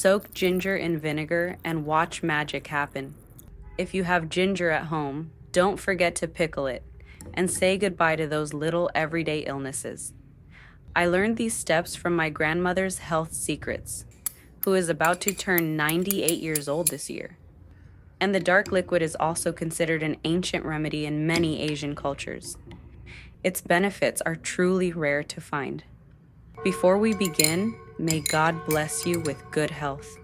Soak ginger in vinegar and watch magic happen. If you have ginger at home, don't forget to pickle it and say goodbye to those little everyday illnesses. I learned these steps from my grandmother's health secrets, who is about to turn 98 years old this year. And the dark liquid is also considered an ancient remedy in many Asian cultures. Its benefits are truly rare to find. Before we begin, may God bless you with good health.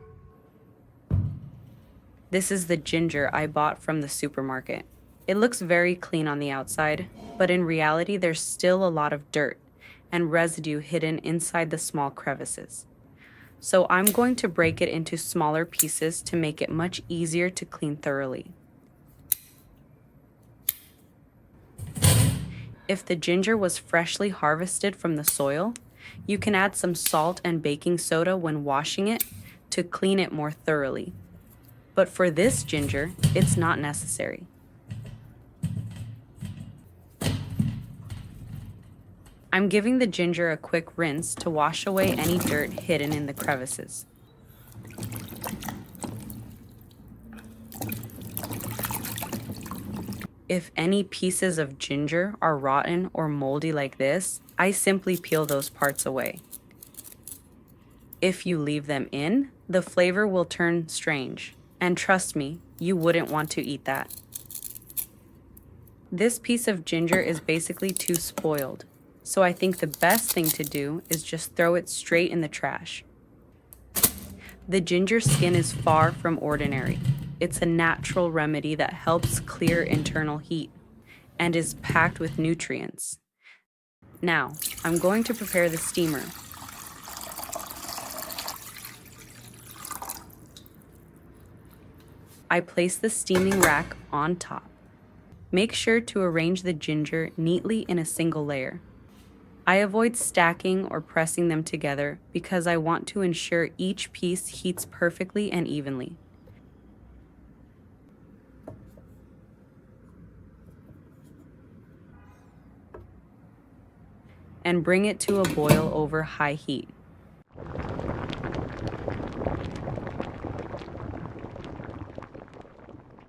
This is the ginger I bought from the supermarket. It looks very clean on the outside, but in reality there's still a lot of dirt and residue hidden inside the small crevices. So I'm going to break it into smaller pieces to make it much easier to clean thoroughly. If the ginger was freshly harvested from the soil, you can add some salt and baking soda when washing it to clean it more thoroughly. But for this ginger, it's not necessary. I'm giving the ginger a quick rinse to wash away any dirt hidden in the crevices. If any pieces of ginger are rotten or moldy like this, I simply peel those parts away. If you leave them in, the flavor will turn strange, and trust me, you wouldn't want to eat that. This piece of ginger is basically too spoiled, so I think the best thing to do is just throw it straight in the trash. The ginger skin is far from ordinary. It's a natural remedy that helps clear internal heat and is packed with nutrients. Now, I'm going to prepare the steamer. I place the steaming rack on top. Make sure to arrange the ginger neatly in a single layer. I avoid stacking or pressing them together because I want to ensure each piece heats perfectly and evenly. And bring it to a boil over high heat.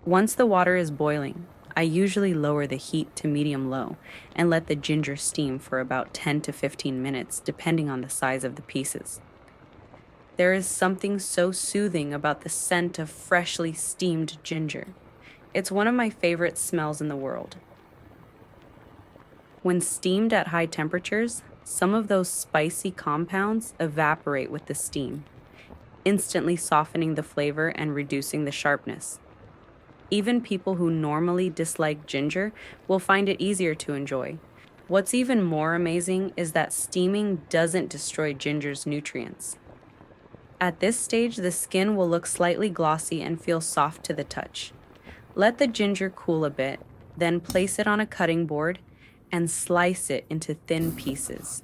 Once the water is boiling, I usually lower the heat to medium-low and let the ginger steam for about 10 to 15 minutes, depending on the size of the pieces. There is something so soothing about the scent of freshly steamed ginger. It's one of my favorite smells in the world. When steamed at high temperatures, some of those spicy compounds evaporate with the steam, instantly softening the flavor and reducing the sharpness. Even people who normally dislike ginger will find it easier to enjoy. What's even more amazing is that steaming doesn't destroy ginger's nutrients. At this stage, the skin will look slightly glossy and feel soft to the touch. Let the ginger cool a bit, then place it on a cutting board and slice it into thin pieces.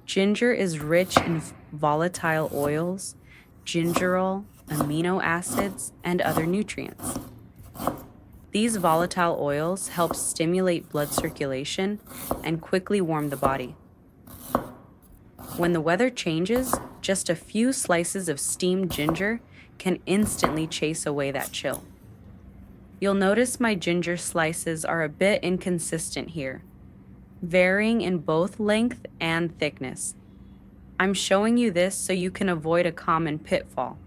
Ginger is rich in volatile oils, gingerol, amino acids, and other nutrients. These volatile oils help stimulate blood circulation and quickly warm the body. When the weather changes, just a few slices of steamed ginger can instantly chase away that chill. You'll notice my ginger slices are a bit inconsistent here, varying in both length and thickness. I'm showing you this so you can avoid a common pitfall.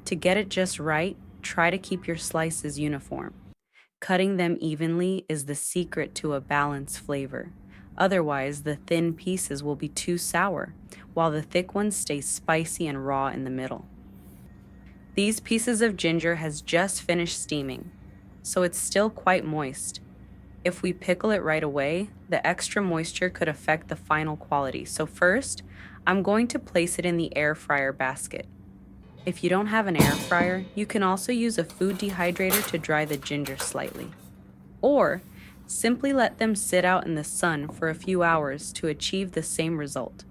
To get it just right, try to keep your slices uniform. Cutting them evenly is the secret to a balanced flavor. Otherwise, the thin pieces will be too sour, while the thick ones stay spicy and raw in the middle. These pieces of ginger has just finished steaming, so it's still quite moist. If we pickle it right away, the extra moisture could affect the final quality. So first, I'm going to place it in the air fryer basket. If you don't have an air fryer, you can also use a food dehydrator to dry the ginger slightly. Or simply let them sit out in the sun for a few hours to achieve the same result.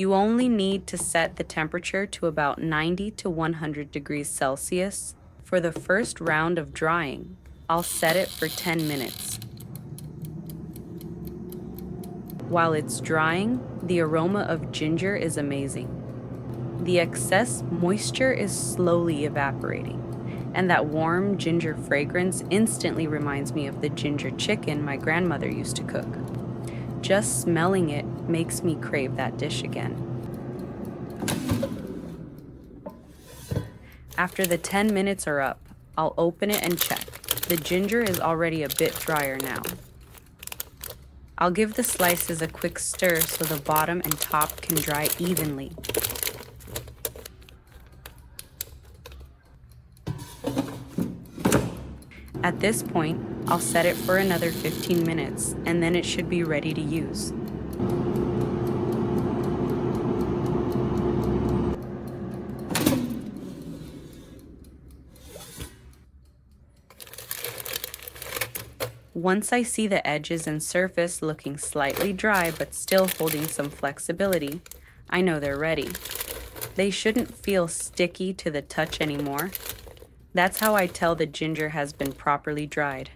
You only need to set the temperature to about 90 to 100 degrees Celsius For the first round of drying, I'll set it for 10 minutes. While it's drying, the aroma of ginger is amazing. The excess moisture is slowly evaporating, and that warm ginger fragrance instantly reminds me of the ginger chicken my grandmother used to cook. Just smelling it makes me crave that dish again. After the 10 minutes are up, I'll open it and check. The ginger is already a bit drier now. I'll give the slices a quick stir so the bottom and top can dry evenly. At this point, I'll set it for another 15 minutes, and then it should be ready to use. Once I see the edges and surface looking slightly dry but still holding some flexibility, I know they're ready. They shouldn't feel sticky to the touch anymore. That's how I tell the ginger has been properly dried.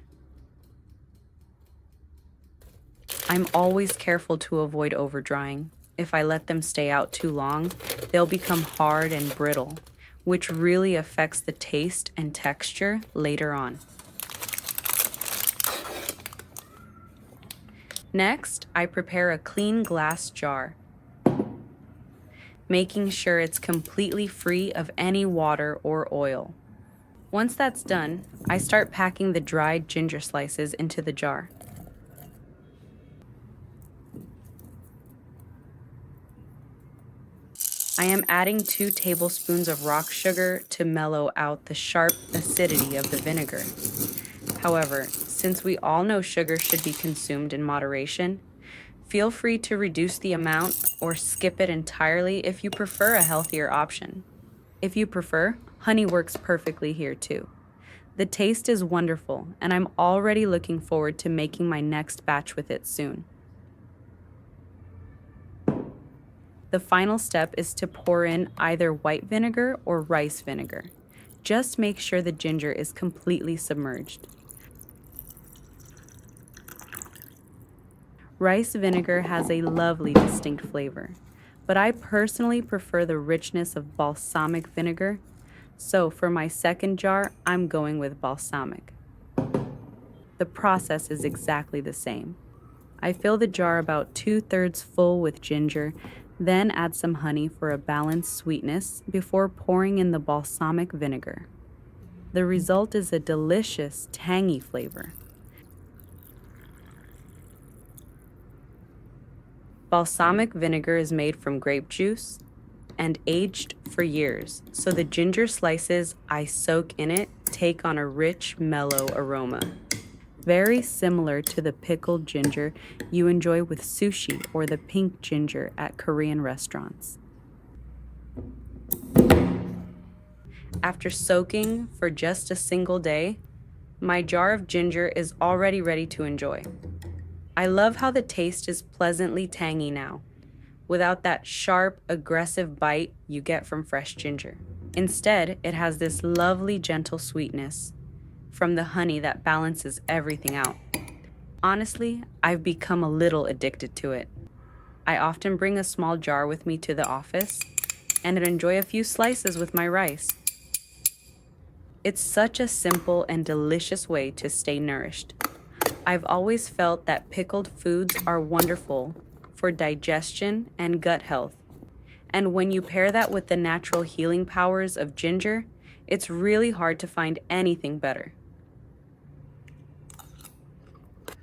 I'm always careful to avoid over-drying. If I let them stay out too long, they'll become hard and brittle, which really affects the taste and texture later on. Next, I prepare a clean glass jar, making sure it's completely free of any water or oil. Once that's done, I start packing the dried ginger slices into the jar. I am adding 2 tablespoons of rock sugar to mellow out the sharp acidity of the vinegar. However, since we all know sugar should be consumed in moderation, feel free to reduce the amount or skip it entirely if you prefer a healthier option. If you prefer, honey works perfectly here too. The taste is wonderful, and I'm already looking forward to making my next batch with it soon. The final step is to pour in either white vinegar or rice vinegar. Just make sure the ginger is completely submerged. Rice vinegar has a lovely distinct flavor, but I personally prefer the richness of balsamic vinegar, so for my second jar, I'm going with balsamic. The process is exactly the same. I fill the jar about 2/3 full with ginger, then add some honey for a balanced sweetness before pouring in the balsamic vinegar. The result is a delicious, tangy flavor. Balsamic vinegar is made from grape juice and aged for years, so the ginger slices I soak in it take on a rich, mellow aroma. Very similar to the pickled ginger you enjoy with sushi or the pink ginger at Korean restaurants. After soaking for just a single day, my jar of ginger is already ready to enjoy. I love how the taste is pleasantly tangy now, without that sharp, aggressive bite you get from fresh ginger. Instead, it has this lovely, gentle sweetness from the honey that balances everything out. Honestly, I've become a little addicted to it. I often bring a small jar with me to the office and enjoy a few slices with my rice. It's such a simple and delicious way to stay nourished. I've always felt that pickled foods are wonderful for digestion and gut health. And when you pair that with the natural healing powers of ginger, it's really hard to find anything better.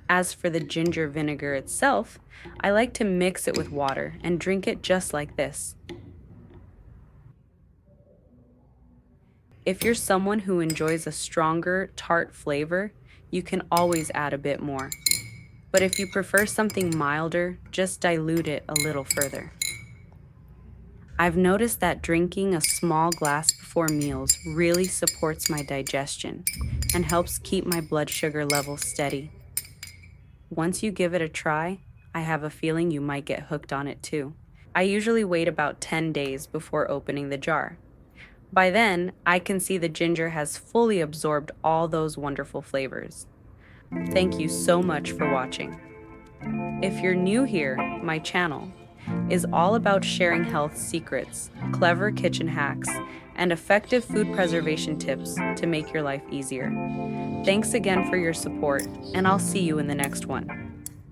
As for the ginger vinegar itself, I like to mix it with water and drink it just like this. If you're someone who enjoys a stronger, tart flavor, you can always add a bit more. But if you prefer something milder, just dilute it a little further. I've noticed that drinking a small glass before meals really supports my digestion and helps keep my blood sugar levels steady. Once you give it a try, I have a feeling you might get hooked on it too. I usually wait about 10 days before opening the jar. By then, I can see the ginger has fully absorbed all those wonderful flavors. Thank you so much for watching. If you're new here, my channel is all about sharing health secrets, clever kitchen hacks, and effective food preservation tips to make your life easier. Thanks again for your support, and I'll see you in the next one.